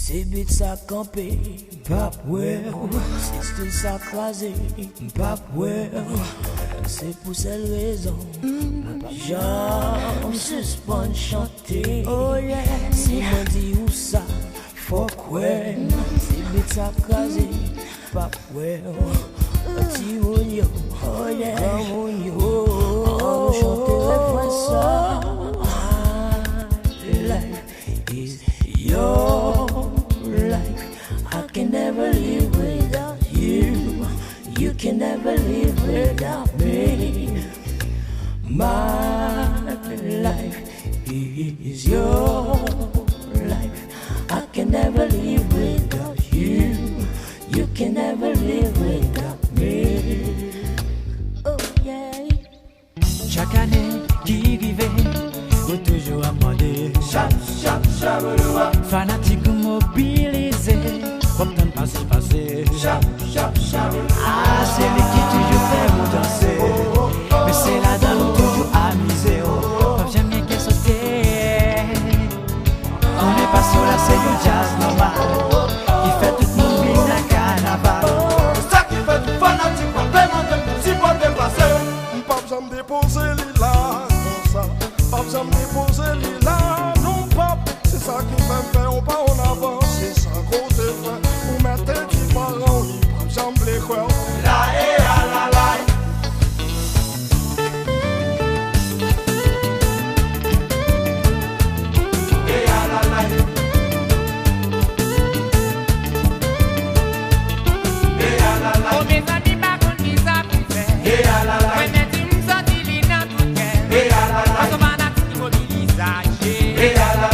C'est bit ça campé, pas well. C'est style ça crasé, pas well. C'est pour cette raison, j'en suspends chanter. Oh yeah. Si m'on dit où ça, fuck well. C'est bit ça crasé, pas well. Petit mounio, oh yeah. Grand mounio, on chanterait ça. Life is your life. I can never live without you. You can never live without me. My life is your life. I can never live without you. You can never live without me. Oh yeah. Chaque année qui vivait, faut toujours amender. Fanatique mobilisé, comme tant passer. Ah, c'est lui qui toujours fait vous danser. Mais c'est là dans nous toujours amusé. Pas jamais qu'elle sauter. On n'est pas sur la scène du jazz normal qui fait tout le monde vivre dans le carnaval. C'est ça qui fait du fanatique, pas vraiment de si pas déplacer. Pas besoin de déposer les là, comme ça. Pas besoin de déposer les là. C'est ça qui fait faire, on pas en avant. C'est ça qu'on te fait. Pour mettre tes petits parents, ils pas jambe les coeurs. La et à la la. Et à la la. Et à la la. Oh mes amis, par contre, qui ça peut faire? Et à la la. Ouais, mais tu me sens divine dans tout cœur. Et à la la. Parce qu'on a tout qui mobilise. Et à la la.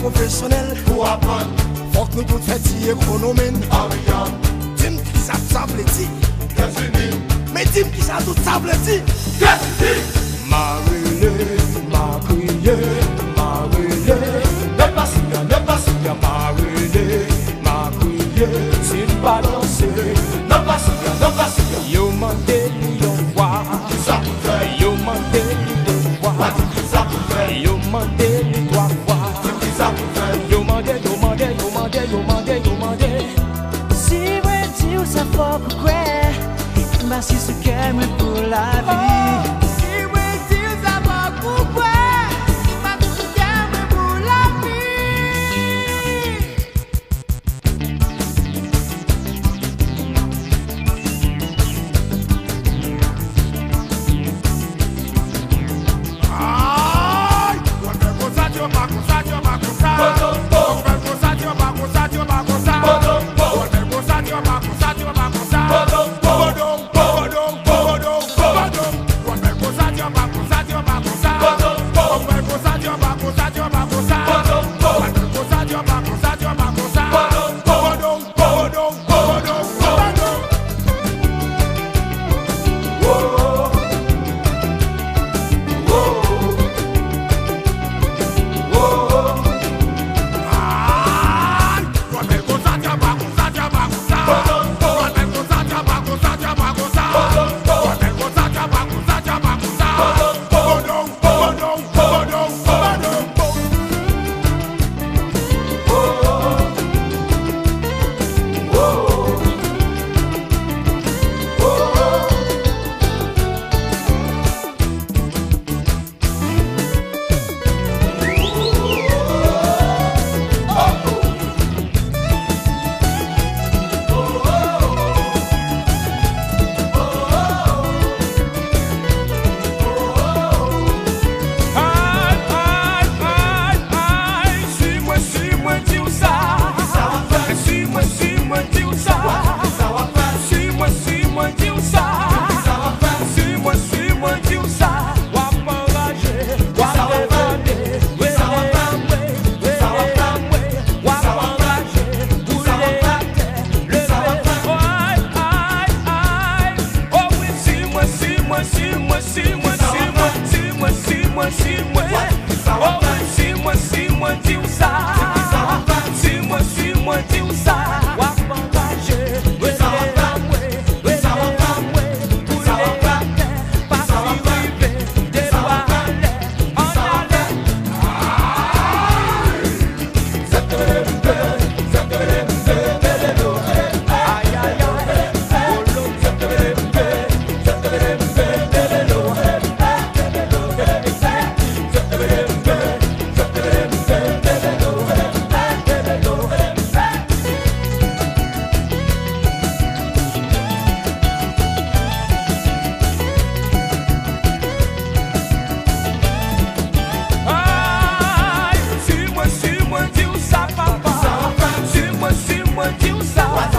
Professionnel pour apprendre. Faut que nous tous fêtions économie. Dis-moi qui ça veut dire. Mais dis-moi qui ça tout ça veut dire. Marie-le, Marie-le, Marie-le. Ne pas si bien, Marie-le, Marie-le. C'est une balance. Ne pas si bien. Yo mandé lion voir. Yo mandé lion voir. Yo mandé lion voir. Si moi dis où ça faut quoi, bah si ce qu'elle me pour la vie. Si moi dis où ça va pourquoi, bah si ce qu'elle me pour la Aïe, on fait comme ça, tu vas pas comme ça, tu vas pas comme ça. On fait comme ça, tu vas pas comme ça, tu vas pas comme ça. On fait comme ça, tu vas pas comme ça, tu vas pas comme ça. ça.